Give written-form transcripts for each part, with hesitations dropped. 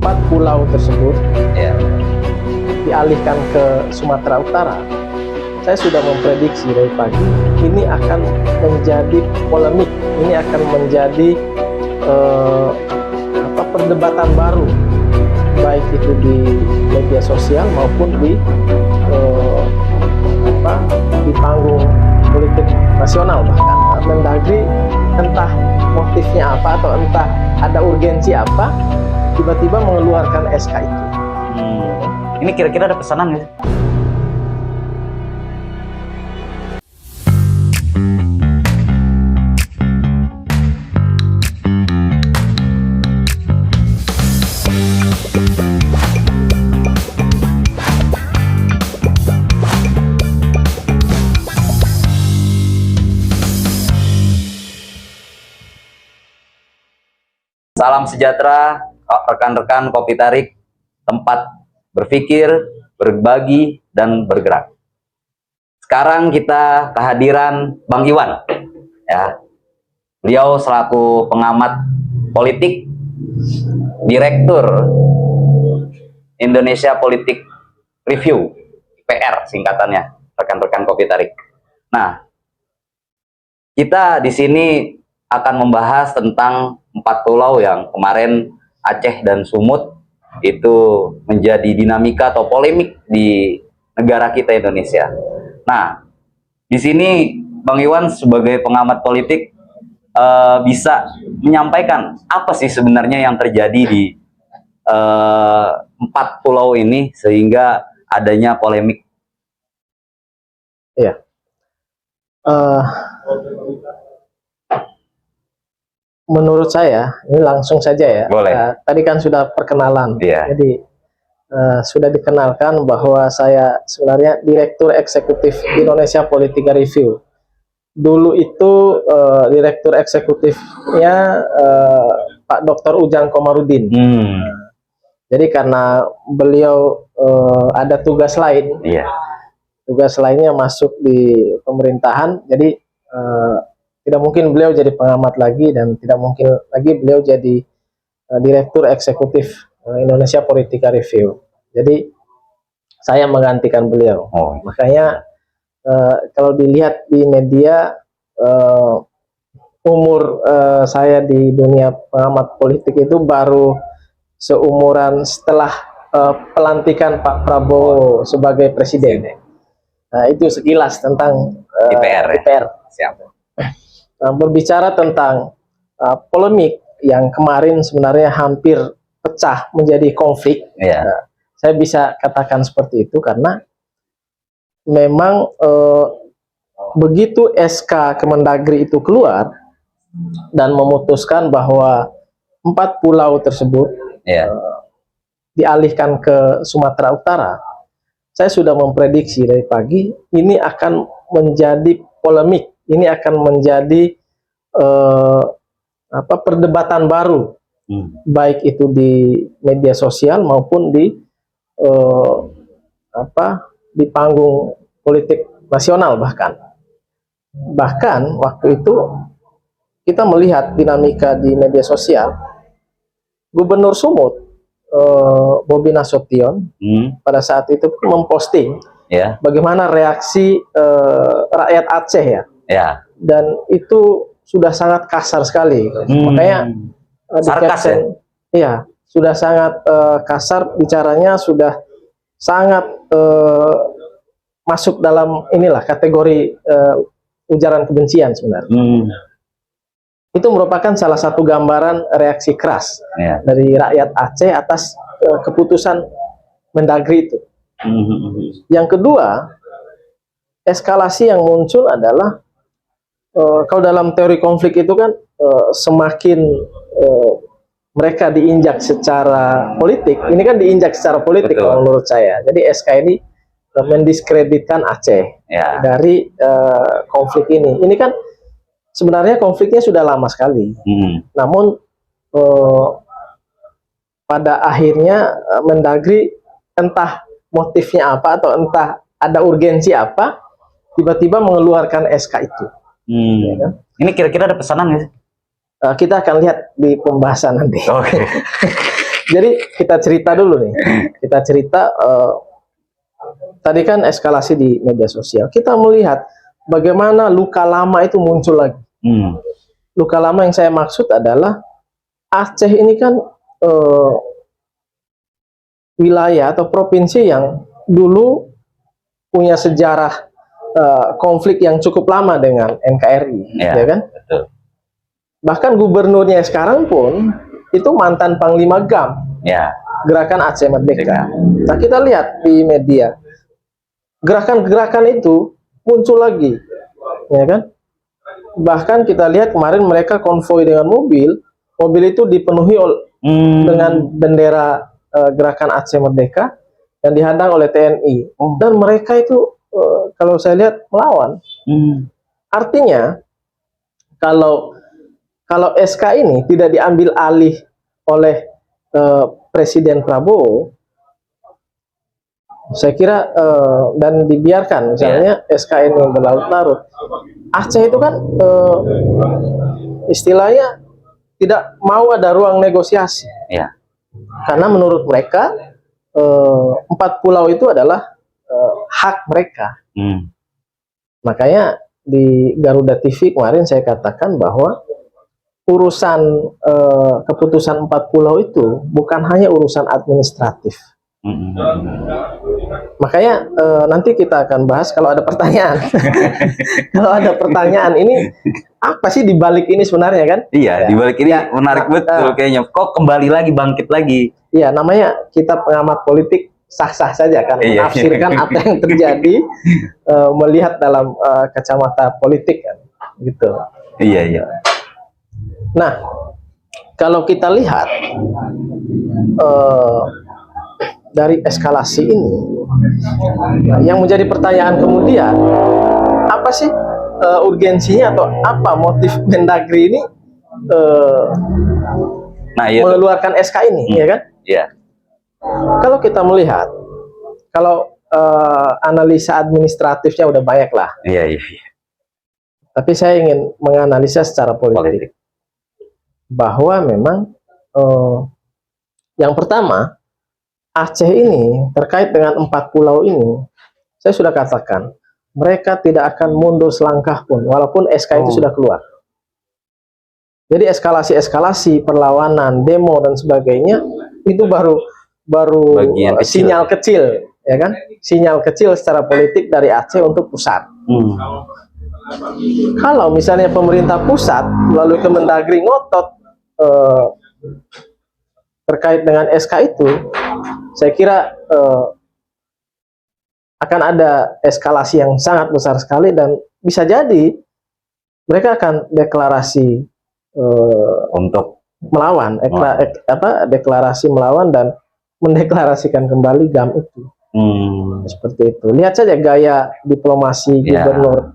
4 pulau tersebut Ya. dialihkan ke Sumatera Utara, saya sudah memprediksi dari pagi ini akan menjadi polemik, ini akan menjadi perdebatan baru, baik itu di media sosial maupun di panggung politik nasional. Bahkan Mendagri entah motifnya apa atau entah ada urgensi apa, tiba-tiba mengeluarkan SK itu. Ini kira-kira ada pesanan nggak sih? Salam sejahtera, rekan-rekan Kopi Tarik, tempat berpikir, berbagi, dan bergerak. Sekarang kita kehadiran Bang Iwan. Ya. Beliau selaku pengamat politik, Direktur Indonesia Politik Review, IPR singkatannya, rekan-rekan Kopi Tarik. Nah, kita di sini akan membahas tentang 4 pulau yang kemarin Aceh dan Sumut itu menjadi dinamika atau polemik di negara kita Indonesia. Nah, di sini Bang Iwan sebagai pengamat politik bisa menyampaikan apa sih sebenarnya yang terjadi di 4 pulau ini sehingga adanya polemik. Iya. Menurut saya, ini langsung saja ya. Boleh. Tadi kan sudah perkenalan, Iya. jadi sudah dikenalkan bahwa saya sebenarnya Direktur Eksekutif Indonesia Politika Review. Dulu itu Direktur Eksekutifnya Pak Dr. Ujang Komarudin. Jadi karena beliau ada tugas lain, tugas lainnya masuk di pemerintahan, jadi tidak mungkin beliau jadi pengamat lagi dan tidak mungkin lagi beliau jadi Direktur Eksekutif Indonesia Politika Review. Jadi saya menggantikan beliau. Makanya kalau dilihat di media umur saya di dunia pengamat politik itu baru seumuran setelah pelantikan Pak Prabowo sebagai presiden. Nah, itu sekilas tentang IPR. Siap. Nah, berbicara tentang polemik yang kemarin sebenarnya hampir pecah menjadi konflik, saya bisa katakan seperti itu karena memang begitu SK Kemendagri itu keluar dan memutuskan bahwa 4 pulau tersebut dialihkan ke Sumatera Utara, saya sudah memprediksi dari pagi ini akan menjadi polemik. Ini akan menjadi perdebatan baru, baik itu di media sosial maupun di panggung politik nasional. Bahkan waktu itu kita melihat dinamika di media sosial. Gubernur Sumut Bobi Nasution pada saat itu memposting bagaimana reaksi rakyat Aceh dan itu sudah sangat kasar sekali. Makanya sarkas sudah sangat kasar bicaranya, sudah sangat masuk dalam kategori ujaran kebencian sebenarnya. Itu merupakan salah satu gambaran reaksi keras dari rakyat Aceh atas keputusan Mendagri itu. Yang kedua, eskalasi yang muncul adalah kalau dalam teori konflik itu kan semakin mereka diinjak secara politik, ini kan diinjak secara politik. Kalau menurut saya. Jadi SK ini mendiskreditkan Aceh dari konflik ini. Ini kan sebenarnya konfliknya sudah lama sekali. Namun pada akhirnya Mendagri entah motifnya apa atau entah ada urgensi apa, tiba-tiba mengeluarkan SK itu. Ini kira-kira ada pesanan nggak sih? Kita akan lihat di pembahasan nanti. Jadi kita cerita dulu nih. Kita cerita tadi kan eskalasi di media sosial. Kita melihat bagaimana luka lama itu muncul lagi. Luka lama yang saya maksud adalah Aceh ini kan wilayah atau provinsi yang dulu punya sejarah konflik yang cukup lama dengan NKRI, ya kan? Betul. Bahkan gubernurnya sekarang pun itu mantan Panglima GAM, Ya. Gerakan Aceh Merdeka. Nah, kita lihat di media, gerakan-gerakan itu muncul lagi, ya kan? Bahkan kita lihat kemarin mereka konvoi dengan mobil itu dipenuhi dengan bendera Gerakan Aceh Merdeka dan dihadang oleh TNI. Dan mereka itu kalau saya lihat melawan. Artinya kalau SK ini tidak diambil alih oleh Presiden Prabowo, saya kira dan dibiarkan misalnya SK ini berlarut-larut, Aceh itu kan istilahnya tidak mau ada ruang negosiasi. Karena menurut mereka 4 pulau itu adalah hak mereka. Makanya di Garuda TV kemarin saya katakan bahwa urusan keputusan 4 pulau itu bukan hanya urusan administratif. Makanya nanti kita akan bahas kalau ada pertanyaan. Kalau ada pertanyaan ini apa sih dibalik ini sebenarnya kan? Iya, dibalik ini menarik betul kayaknya. Kok kembali lagi, bangkit lagi? Iya, namanya kita pengamat politik sah-sah saja kan, menafsirkan apa yang terjadi, melihat dalam kacamata politik kan, gitu. Iya. Nah, kalau kita lihat dari eskalasi ini, yang menjadi pertanyaan kemudian, apa sih urgensinya atau apa motif Mendagri ini mengeluarkan SK ini, ya kan? Iya. Kalau kita melihat, kalau analisa administratifnya udah banyak lah. Iya. Tapi saya ingin menganalisa secara politik. Bahwa memang yang pertama, Aceh ini terkait dengan 4 pulau ini, saya sudah katakan mereka tidak akan mundur selangkah pun walaupun SK itu sudah keluar. Jadi eskalasi perlawanan, demo dan sebagainya itu baru sinyal kecil, ya kan? Sinyal kecil secara politik dari Aceh untuk pusat. Kalau misalnya pemerintah pusat melalui Kemendagri ngotot terkait dengan SK itu, saya kira akan ada eskalasi yang sangat besar sekali dan bisa jadi mereka akan deklarasi untuk melawan, deklarasi melawan dan mendeklarasikan kembali GAM itu. Seperti itu. Lihat saja gaya diplomasi gubernur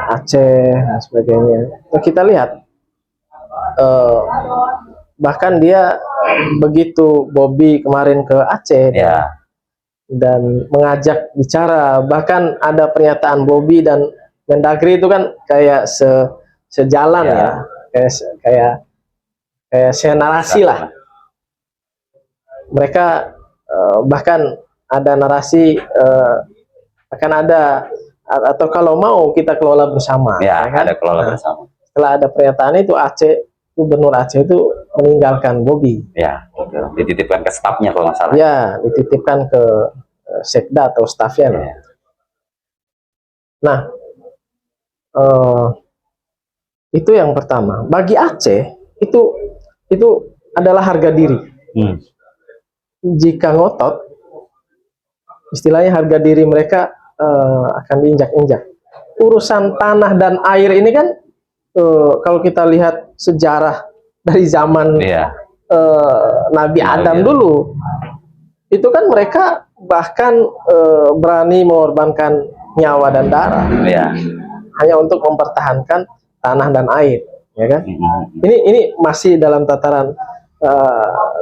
Aceh dan sebagainya. Nah, kita lihat bahkan dia begitu Bobby kemarin ke Aceh dan mengajak bicara, bahkan ada pernyataan Bobby dan Mendagri itu kan kayak sejalan kayak senarasi lah. Mereka bahkan ada narasi akan ada atau kalau mau kita kelola bersama. Kan? Ada kelola bersama. Setelah ada pernyataan itu Gubernur Aceh itu meninggalkan Bobby. Dititipkan ke stafnya kalau nggak salah. Dititipkan ke sekda atau stafnya. Nah, itu yang pertama. Bagi Aceh itu adalah harga diri. Jika ngotot, istilahnya harga diri mereka akan diinjak-injak. Urusan tanah dan air ini kan kalau kita lihat sejarah dari zaman Nabi Adam dulu, itu kan mereka bahkan berani mengorbankan nyawa dan darah hanya untuk mempertahankan tanah dan air, ya kan? Ini masih dalam tataran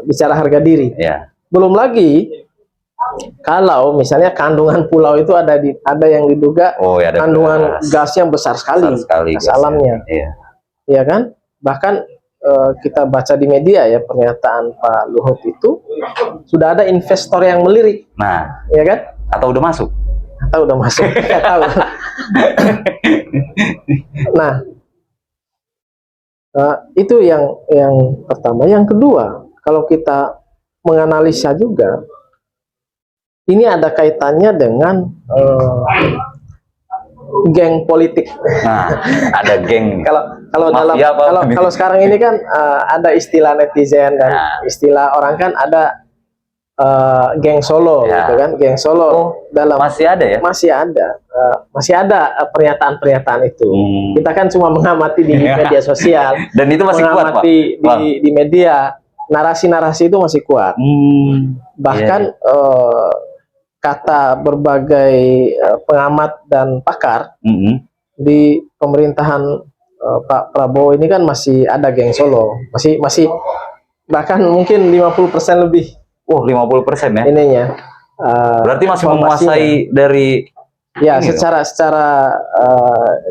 bicara harga diri. Belum lagi kalau misalnya kandungan pulau itu ada yang diduga kandungan gas yang besar sekali, gas alamnya, ya kan? Bahkan kita baca di media ya pernyataan Pak Luhut itu sudah ada investor yang melirik, Nah, ya kan? atau udah masuk? Atau udah masuk? Nggak tahu. Nah, itu yang pertama. Yang kedua, kalau kita menganalisa juga, ini ada kaitannya dengan geng politik. Nah, ada geng. Kalau dalam Mafia apa ini? kalau sekarang ini kan ada istilah netizen dan Nah. istilah orang kan ada geng Solo, Ya. gitu kan? Geng Solo dalam Masih ada ya? masih ada pernyataan-pernyataan itu. Hmm. Kita kan cuma mengamati di media sosial, Dan itu masih kuat, Pak? mengamati Bang. di media, narasi-narasi itu masih kuat. Bahkan kata berbagai pengamat dan pakar di pemerintahan Pak Prabowo ini kan masih ada geng Solo, masih bahkan mungkin 50% lebih. Oh, 50% ya? Ininya. Berarti masih formasinya. menguasai dari Ya, ini secara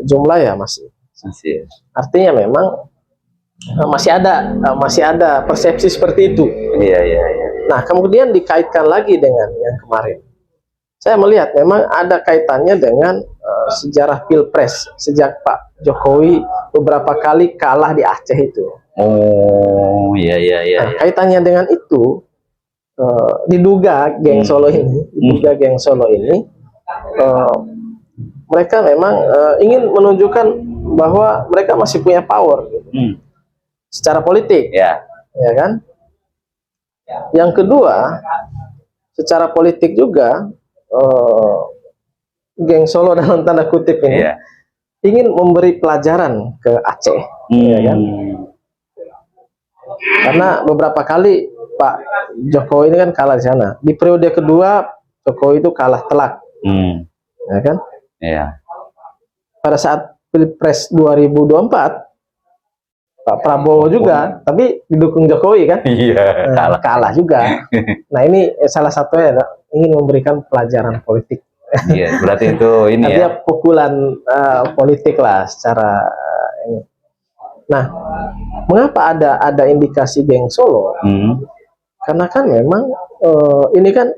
jumlah ya masih. masih. Artinya memang masih ada persepsi seperti itu. Iya. Nah, kemudian dikaitkan lagi dengan yang kemarin. Saya melihat memang ada kaitannya dengan sejarah Pilpres sejak Pak Jokowi beberapa kali kalah di Aceh itu. Oh, iya. Nah, kaitannya dengan itu diduga geng Solo ini, mereka memang ingin menunjukkan bahwa mereka masih punya power gitu, secara politik, Ya. ya kan? Yang kedua, secara politik juga geng Solo dalam tanda kutip ini Iya. ingin memberi pelajaran ke Aceh, ya kan? Karena beberapa kali Pak Jokowi ini kan kalah di sana. Di periode kedua Jokowi itu kalah telak, ya kan? Iya. Pada saat Pilpres 2024 Pak Prabowo juga, tapi didukung Jokowi kan? Iya, Kalah juga. Nah, ini salah satunya adalah ingin memberikan pelajaran politik. Iya, berarti itu ini Artinya ya. pukulan politik lah secara ini. Nah, mengapa ada indikasi geng Solo? Karena kan memang ini kan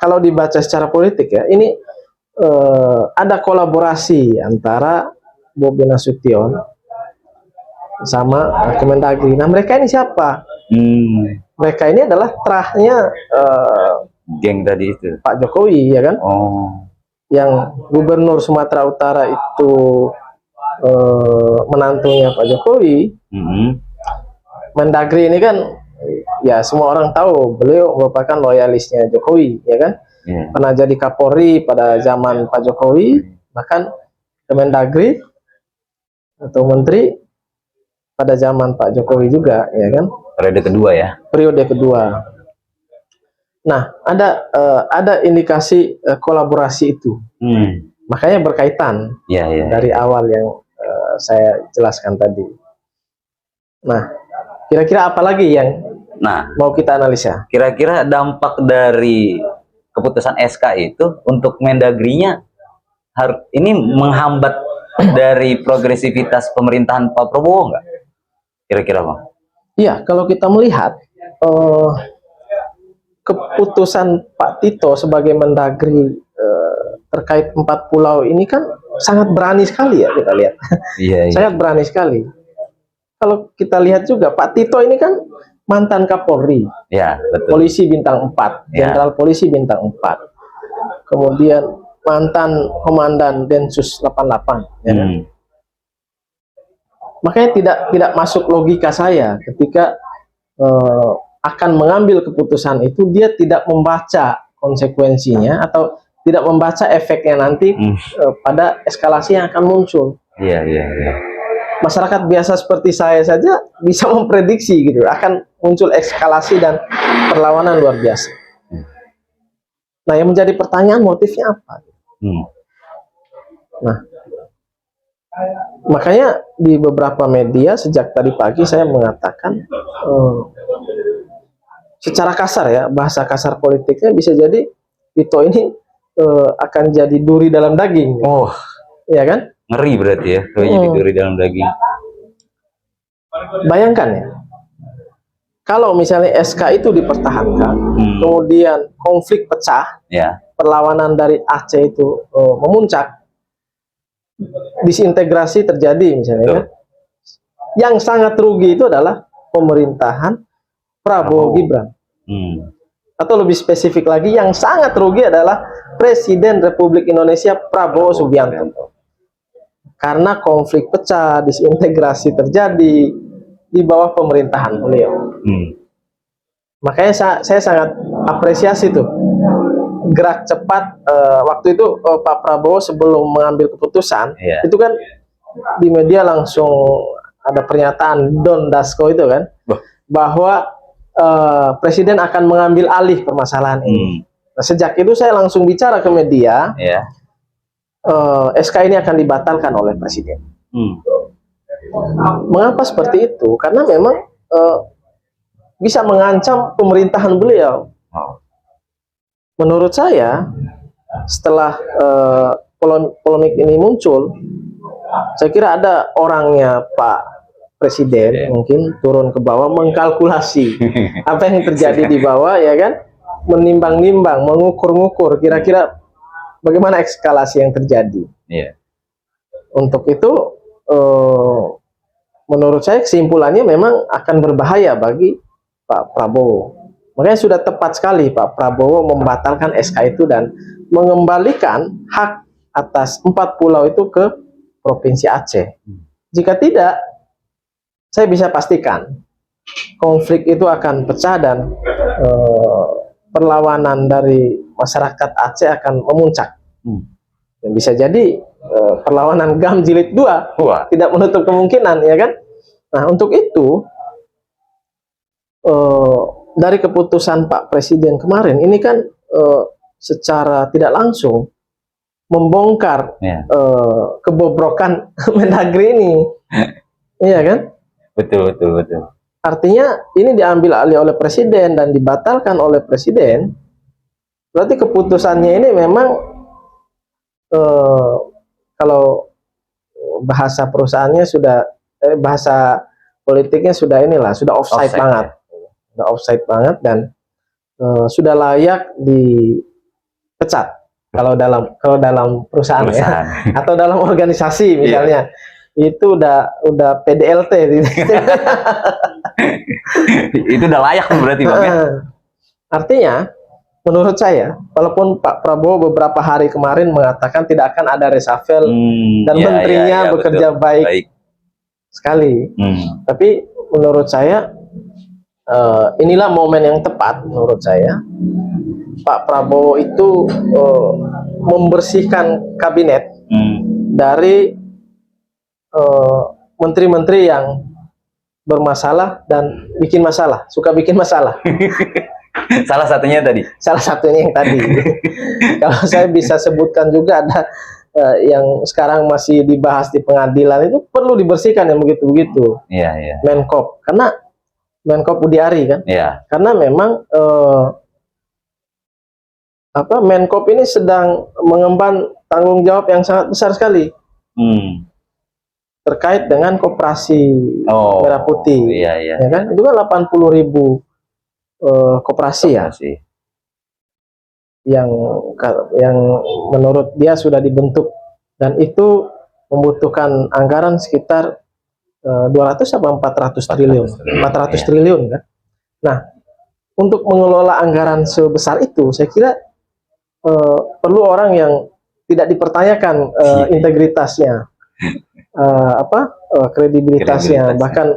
kalau dibaca secara politik ya, ini ada kolaborasi antara Bobi Nasution sama Kemendagri. Nah, mereka ini siapa? Mereka ini adalah terahnya Geng tadi itu. Pak Jokowi, ya kan? Oh. Yang Gubernur Sumatera Utara itu menantunya Pak Jokowi. Mendagri ini kan ya semua orang tahu beliau merupakan loyalisnya Jokowi, ya kan? Pernah jadi Kapolri pada zaman Pak Jokowi, bahkan Kemendagri atau menteri pada zaman Pak Jokowi juga, ya kan? Periode kedua ya. Periode kedua. Nah, ada indikasi kolaborasi itu. Makanya berkaitan dari awal yang saya jelaskan tadi. Nah, kira-kira apa lagi yang mau kita analisa? Kira-kira dampak dari keputusan SK itu untuk Mendagrinya ini menghambat dari progresivitas pemerintahan Pak Prabowo nggak? Kira-kira, Bang? Iya, kalau kita melihat keputusan Pak Tito sebagai Mendagri terkait 4 pulau ini kan sangat berani sekali ya, kita lihat. Iya. Sangat berani sekali. Kalau kita lihat juga Pak Tito ini kan mantan Kapolri, ya, betul. Polisi bintang 4, Jenderal Polisi bintang 4, kemudian mantan Komandan Densus 88, ya kan? Makanya tidak masuk logika saya ketika akan mengambil keputusan itu, dia tidak membaca konsekuensinya atau tidak membaca efeknya nanti pada eskalasi yang akan muncul. Iya. Masyarakat biasa seperti saya saja bisa memprediksi gitu, akan muncul eskalasi dan perlawanan luar biasa. Nah, yang menjadi pertanyaan motifnya apa? Nah, makanya di beberapa media sejak tadi pagi saya mengatakan secara kasar ya, bahasa kasar politiknya bisa jadi Tito ini akan jadi duri dalam daging. Oh, ya kan? Ngeri berarti ya, kalau jadi duri dalam daging. Bayangkan ya, kalau misalnya SK itu dipertahankan, kemudian konflik pecah, Ya. perlawanan dari Aceh itu memuncak, disintegrasi terjadi misalnya, Betul. kan? Yang sangat rugi itu adalah pemerintahan Prabowo Gibran. Atau lebih spesifik lagi, yang sangat rugi adalah Presiden Republik Indonesia Prabowo Subianto. Karena konflik pecah, disintegrasi terjadi di bawah pemerintahan beliau. Makanya saya sangat apresiasi tuh gerak cepat waktu itu Pak Prabowo sebelum mengambil keputusan, itu kan di media langsung ada pernyataan Don Dasko itu kan, bahwa Presiden akan mengambil alih permasalahan ini. Nah, sejak itu saya langsung bicara ke media, SK ini akan dibatalkan oleh Presiden. Mengapa seperti itu? Karena memang bisa mengancam pemerintahan beliau. Menurut saya, setelah polemik ini muncul, saya kira ada orangnya Pak Presiden mungkin turun ke bawah mengkalkulasi apa yang terjadi di bawah, ya kan, menimbang-nimbang, mengukur-ngukur kira-kira bagaimana eskalasi yang terjadi. Untuk itu, menurut saya kesimpulannya memang akan berbahaya bagi Pak Prabowo. Makanya sudah tepat sekali Pak Prabowo membatalkan SK itu dan mengembalikan hak atas 4 pulau itu ke Provinsi Aceh. Jika tidak, saya bisa pastikan konflik itu akan pecah dan perlawanan dari masyarakat Aceh akan memuncak. Dan bisa jadi perlawanan GAM Jilid 2 tidak menutup kemungkinan, ya kan? Nah, untuk itu dari keputusan Pak Presiden kemarin ini kan secara tidak langsung membongkar kebobrokan Mendagri ini, iya kan? Betul. Artinya ini diambil alih oleh Presiden dan dibatalkan oleh Presiden. Berarti keputusannya ini memang kalau bahasa perusahaannya sudah bahasa politiknya sudah sudah offside banget. Sudah offside banget dan sudah layak dipecat kalau dalam perusahaan. Ya, atau dalam organisasi misalnya. Itu udah PDLT. Itu udah layak berarti, Bang, ya? Artinya menurut saya, walaupun Pak Prabowo beberapa hari kemarin mengatakan tidak akan ada reshuffle dan menterinya bekerja baik sekali, tapi menurut saya inilah momen yang tepat menurut saya Pak Prabowo itu membersihkan kabinet dari menteri-menteri yang bermasalah dan bikin masalah, suka bikin masalah. Salah satunya yang tadi. Kalau saya bisa sebutkan juga ada yang sekarang masih dibahas di pengadilan, itu perlu dibersihkan yang begitu-begitu. Menkop, karena Menkop Budiari kan. Karena memang Menkop ini sedang mengemban tanggung jawab yang sangat besar sekali. Terkait dengan koperasi Merah Putih, ya kan? Itu kan 80.000 koperasi ya, yang menurut dia sudah dibentuk dan itu membutuhkan anggaran sekitar 200 atau 400 triliun, 400 triliun kan. Nah, untuk mengelola anggaran sebesar itu, saya kira perlu orang yang tidak dipertanyakan integritasnya. Kredibilitasnya, bahkan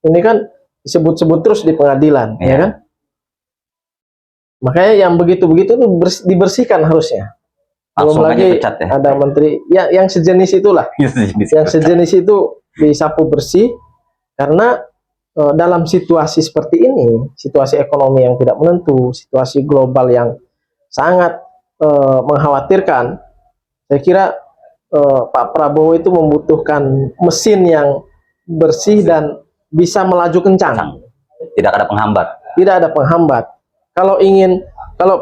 ini kan disebut-sebut terus di pengadilan, ya kan? Makanya yang begitu-begitu itu dibersihkan harusnya. Belum lagi ada menteri yang sejenis itulah, yang sejenis itu disapu bersih, karena dalam situasi seperti ini, situasi ekonomi yang tidak menentu, situasi global yang sangat mengkhawatirkan, saya kira Pak Prabowo itu membutuhkan mesin yang bersih dan bisa melaju kencang. Tidak ada penghambat. Tidak ada penghambat. Kalau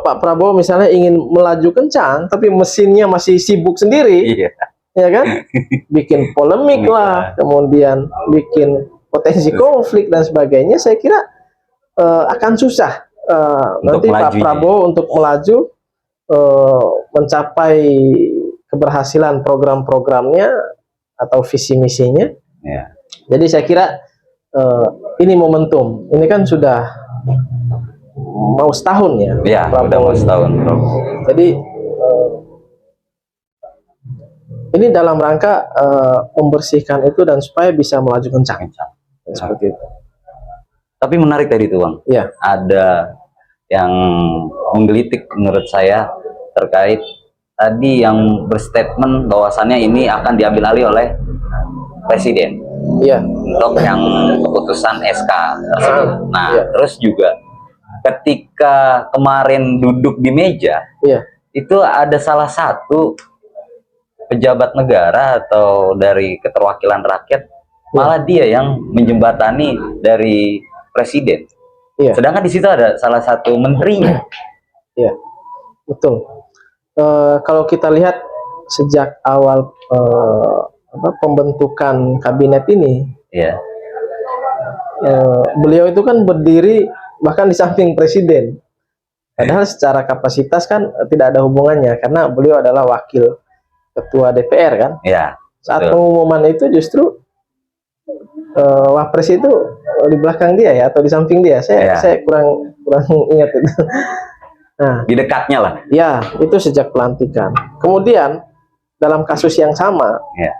Pak Prabowo misalnya ingin melaju kencang, tapi mesinnya masih sibuk sendiri, ya kan? Bikin polemik lah, kemudian bikin potensi konflik dan sebagainya. Saya kira akan susah Untuk nanti Pak melajunya. Prabowo untuk melaju mencapai keberhasilan program-programnya atau visi misinya. Ya. Jadi saya kira ini momentum. Ini kan sudah mau setahun ya. Ya, udah Prabowo mau setahun, Bro. Jadi ini dalam rangka membersihkan itu dan supaya bisa melaju kencang. Seperti itu. Tapi menarik tadi tuh, Bang. Ya. Ada yang menggelitik menurut saya terkait tadi yang berstatement bahwasannya ini akan diambil alih oleh Presiden Iya. untuk yang keputusan SK tersebut. Nah, Iya. terus juga ketika kemarin duduk di meja, Iya. itu ada salah satu pejabat negara atau dari keterwakilan rakyat, malah dia yang menjembatani dari Presiden. Iya. Sedangkan di situ ada salah satu menterinya. Iya. Betul. Kalau kita lihat sejak awal pembentukan kabinet ini, Ya, beliau itu kan berdiri bahkan di samping presiden. Padahal secara kapasitas kan tidak ada hubungannya karena beliau adalah wakil ketua DPR kan. ya. Saat Betul. pengumuman itu justru wapres itu di belakang dia ya atau di samping dia. Ya. Saya kurang ingat itu. Nah, Di dekatnya lah. ya itu sejak pelantikan. Kemudian dalam kasus yang sama, Ya,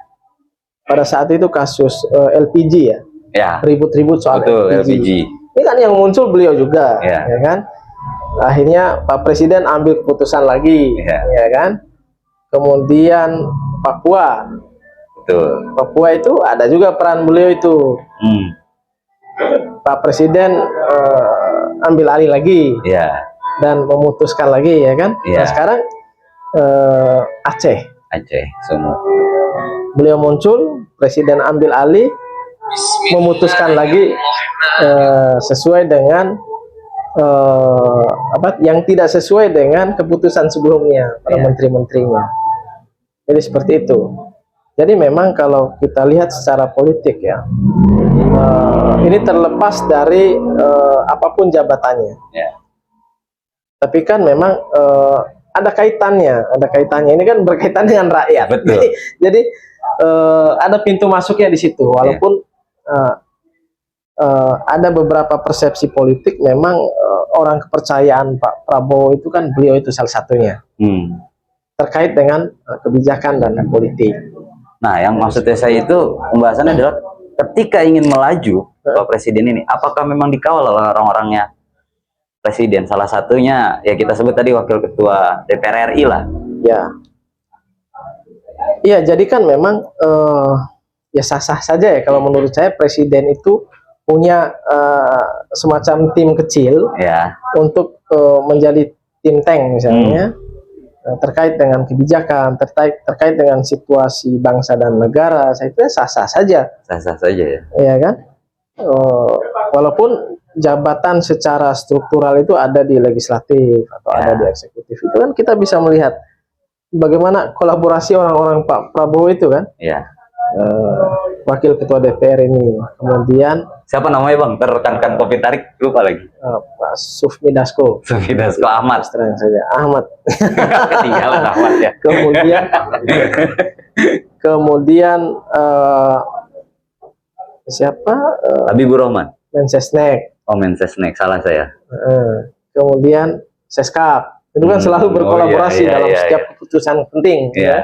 pada saat itu kasus LPG ya, ya. ribut-ribut soal Betul, LPG. LPG. Ini kan yang muncul beliau juga, Ya. ya kan? Akhirnya Pak Presiden ambil keputusan lagi, Ya. ya kan? Kemudian Papua, Betul. Papua itu ada juga peran beliau itu. Pak Presiden ambil alih lagi Ya, dan memutuskan lagi, ya kan? Ya. Nah sekarang Aceh, Aceh semua. beliau muncul, Presiden ambil alih, memutuskan lagi sesuai dengan yang tidak sesuai dengan keputusan sebelumnya para Ya. menteri-menterinya. Jadi seperti itu. Jadi memang kalau kita lihat secara politik ya, ini terlepas dari apapun jabatannya. Ya. Tapi kan memang ada kaitannya. Ini kan berkaitan dengan rakyat. Betul. Jadi ada pintu masuknya di situ. Walaupun ada beberapa persepsi politik, memang orang kepercayaan Pak Prabowo itu kan beliau itu salah satunya terkait dengan kebijakan dan politik. Nah, yang maksudnya saya itu pembahasannya adalah ketika ingin melaju Pak Presiden ini, apakah memang dikawal oleh orang-orangnya Presiden? Salah satunya ya kita sebut tadi Wakil Ketua DPR RI lah. Ya, iya. Jadi kan memang ya sah-sah saja ya kalau menurut saya Presiden itu punya semacam tim kecil Ya, untuk menjadi think tank misalnya. Terkait dengan kebijakan, terkait dengan situasi bangsa dan negara, saya kira sah-sah saja, sah-sah saja ya. ya kan? Walaupun jabatan secara struktural itu ada di legislatif atau ada di eksekutif, itu kan kita bisa melihat bagaimana kolaborasi orang-orang Pak Prabowo itu kan, Ya. wakil ketua DPR ini, kemudian Siapa namanya Bang? Terrekankan kopi tarik lupa lagi. Pak Sufmi Dasko, Sufidasko Ahmad. terang saja Ahmad. Ketinggalan Ahmad ya. kemudian siapa Habibur Rahman. Mensesnek, Mensesnek, salah saya. kemudian Seskap, itu kan selalu berkolaborasi iya, dalam iya, setiap keputusan penting. Iya. Ya.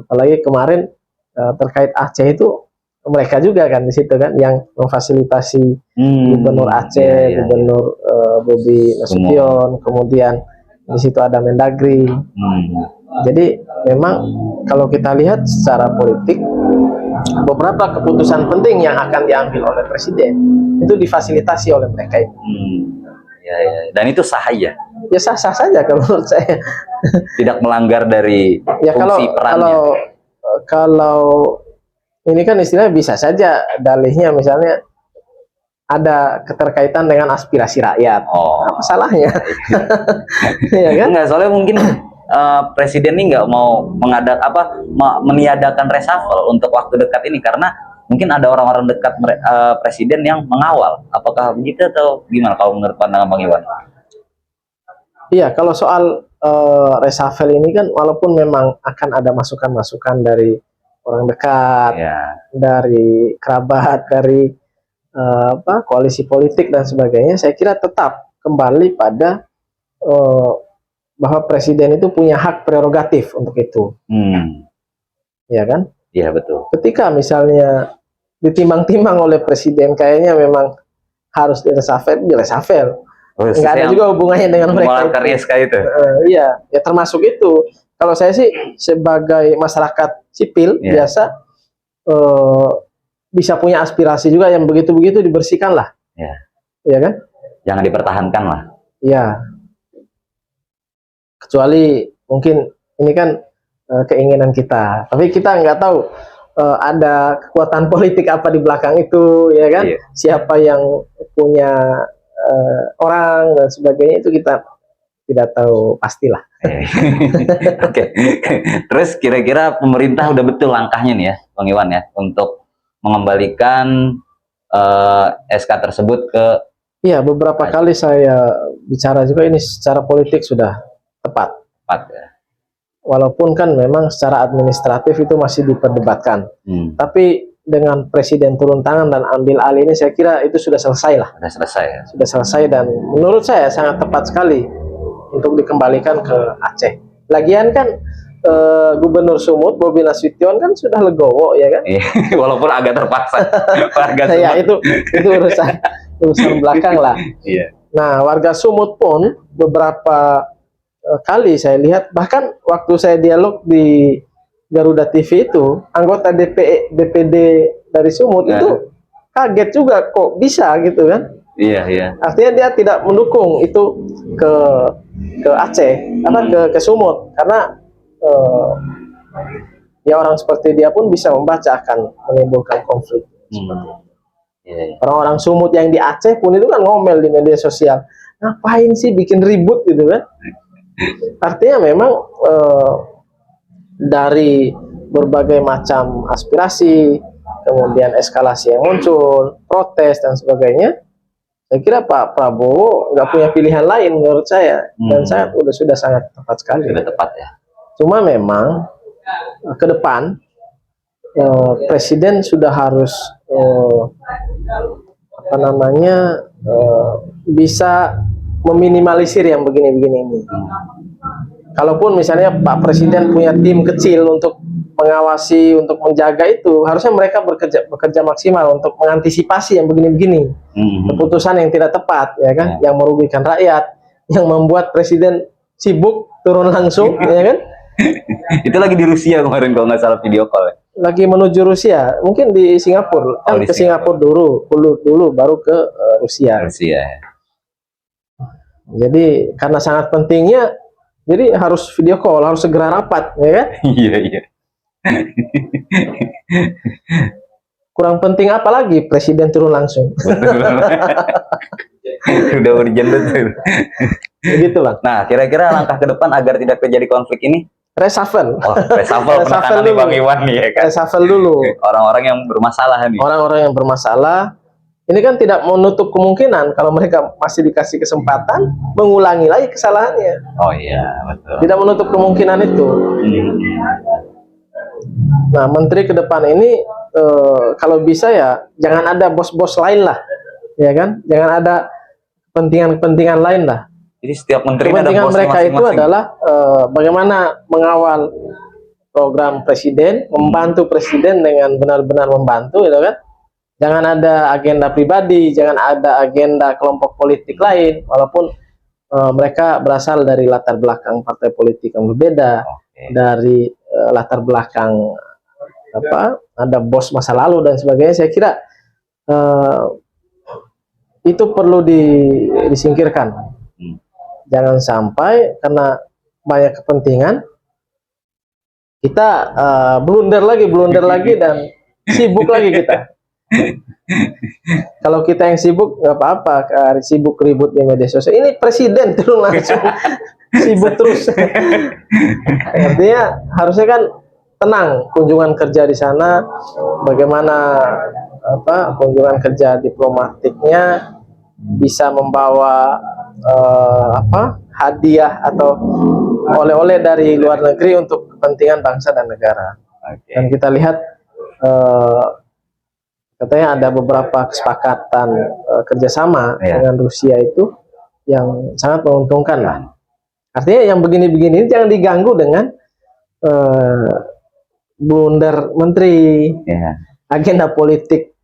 Apalagi kemarin terkait Aceh itu mereka juga kan di situ kan yang memfasilitasi Gubernur Aceh, Gubernur Bobi Nasution, kemudian di situ ada Mendagri. Jadi memang kalau kita lihat secara politik, beberapa keputusan penting yang akan diambil oleh Presiden itu difasilitasi oleh mereka itu. Ya. Dan itu sah aja. Ya sah-sah saja kalau menurut saya. Tidak melanggar dari Ya fungsi perannya. kalau ini kan istilahnya bisa saja dalihnya misalnya ada keterkaitan dengan aspirasi rakyat. Apa salahnya? Ya kan? Enggak, soalnya mungkin Presiden ini nggak mau meniadakan reshuffle untuk waktu dekat ini karena mungkin ada orang-orang dekat presiden yang mengawal. Apakah begitu atau gimana kalau menurut pandangan Bang Iwan? Iya, kalau soal reshuffle ini kan walaupun memang akan ada masukan-masukan dari orang dekat, Ya, dari kerabat, dari koalisi politik dan sebagainya, saya kira tetap kembali pada bahwa presiden itu punya hak prerogatif untuk itu, ya kan? iya betul. Ketika misalnya ditimbang-timbang oleh presiden, kayaknya memang harus di reshuffle. Nggak ada juga hubungannya dengan mereka mengeluarkan itu. SK itu. Iya, ya termasuk itu. Kalau saya sih sebagai masyarakat sipil biasa bisa punya aspirasi juga yang begitu-begitu dibersihkan lah. Ya. Iya kan? Jangan dipertahankan lah. Iya. Kecuali mungkin ini kan keinginan kita, tapi kita nggak tahu ada kekuatan politik apa di belakang itu, ya kan? Iya. Siapa yang punya orang dan sebagainya itu kita tidak tahu pastilah. Oke. Terus kira-kira pemerintah udah betul langkahnya nih ya, Bang Iwan ya, untuk mengembalikan SK tersebut ke. Iya, beberapa kali saya bicara juga ini secara politik sudah tepat. Ya. Walaupun kan memang secara administratif itu masih diperdebatkan. Tapi dengan presiden turun tangan dan ambil alih ini, saya kira itu sudah selesai lah. Sudah selesai ya? Sudah selesai dan menurut saya sangat tepat sekali untuk dikembalikan ke Aceh. Lagian kan Gubernur Sumut Bobi Nasution kan sudah legowo, ya kan? Walaupun agak terpaksa. Warga ya itu urusan belakang lah. Iya. Nah, warga Sumut pun beberapa kali saya lihat, bahkan waktu saya dialog di Garuda TV itu, anggota DPD dari Sumut itu kaget juga kok bisa gitu kan? Iya, iya. Artinya dia tidak mendukung itu ke Aceh, karena ke Sumut, karena ya orang seperti dia pun bisa membaca akan menimbulkan konflik. Orang-orang Sumut yang di Aceh pun itu kan ngomel di media sosial, ngapain sih bikin ribut gitu kan? Artinya memang dari berbagai macam aspirasi, kemudian eskalasi yang muncul, protes dan sebagainya, saya kira Pak Prabowo nggak punya pilihan lain menurut saya, dan sudah sangat tepat sekali. Sudah tepat ya. Cuma memang ke depan presiden sudah harus bisa meminimalisir yang begini-begini ini. Kalaupun misalnya Pak Presiden punya tim kecil untuk mengawasi, untuk menjaga itu, harusnya mereka bekerja maksimal untuk mengantisipasi yang begini-begini. Keputusan yang tidak tepat, ya kan, yang merugikan rakyat, yang membuat Presiden sibuk turun langsung, ya kan? Itu lagi di Rusia kemarin kalau nggak salah video call. Lagi menuju Rusia, mungkin di Singapura, kan ke Singapura dulu, baru ke Rusia. Jadi karena sangat pentingnya, jadi harus video call, harus segera rapat, ya kan? Iya. Kurang penting apa lagi presiden turun langsung? Udah urgent betul. Begitu Bang. Nah, kira-kira langkah ke depan agar tidak terjadi konflik ini? Reshuffle. Reshuffle penekanan nih Bang Iwan nih ya kan? Reshuffle dulu. Orang-orang yang bermasalah nih. Orang-orang yang bermasalah. Ini kan tidak menutup kemungkinan kalau mereka masih dikasih kesempatan mengulangi lagi kesalahannya. Oh iya, betul. Tidak menutup kemungkinan itu. Nah, menteri ke depan ini kalau bisa ya jangan ada bos-bos lain lah, ya kan? Jangan ada kepentingan-kepentingan lain lah. Jadi setiap menteri kepentingan ada bos mereka masing-masing. itu adalah bagaimana mengawal program presiden, membantu presiden dengan benar-benar membantu, gitu kan? Jangan ada agenda pribadi, jangan ada agenda kelompok politik lain, walaupun mereka berasal dari latar belakang partai politik yang berbeda, dari latar belakang ada bos masa lalu dan sebagainya. Saya kira itu perlu disingkirkan. Jangan sampai karena banyak kepentingan kita blunder lagi dan sibuk lagi kita. Kalau kita yang sibuk nggak apa-apa, sibuk ribut di media sosial. Ini presiden turun langsung sibuk terus. Artinya harusnya kan tenang kunjungan kerja di sana, bagaimana kunjungan kerja diplomatiknya bisa membawa hadiah atau oleh-oleh dari luar negeri untuk kepentingan bangsa dan negara. Dan kita lihat katanya ada beberapa kesepakatan kerjasama dengan Rusia itu yang sangat menguntungkan lah. Artinya yang begini-begini jangan diganggu dengan blunder menteri, agenda politik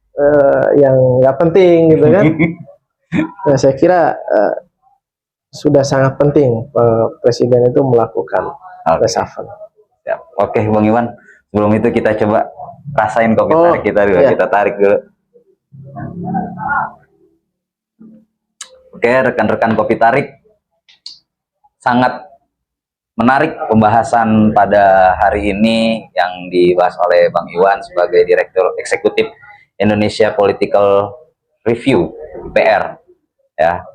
yang nggak penting gitu kan. Nah, saya kira sudah sangat penting Presiden itu melakukan reshuffle. Oke, Bang Iwan. Sebelum itu kita coba rasain kopi tarik kita dulu. Kita tarik dulu. Oke, rekan-rekan kopi tarik, sangat menarik pembahasan pada hari ini yang dibahas oleh Bang Iwan sebagai Direktur Eksekutif Indonesia Political Review (IPR). Ya,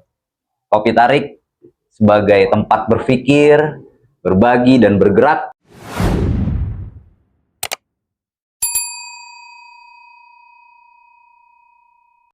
kopi tarik sebagai tempat berpikir, berbagi dan bergerak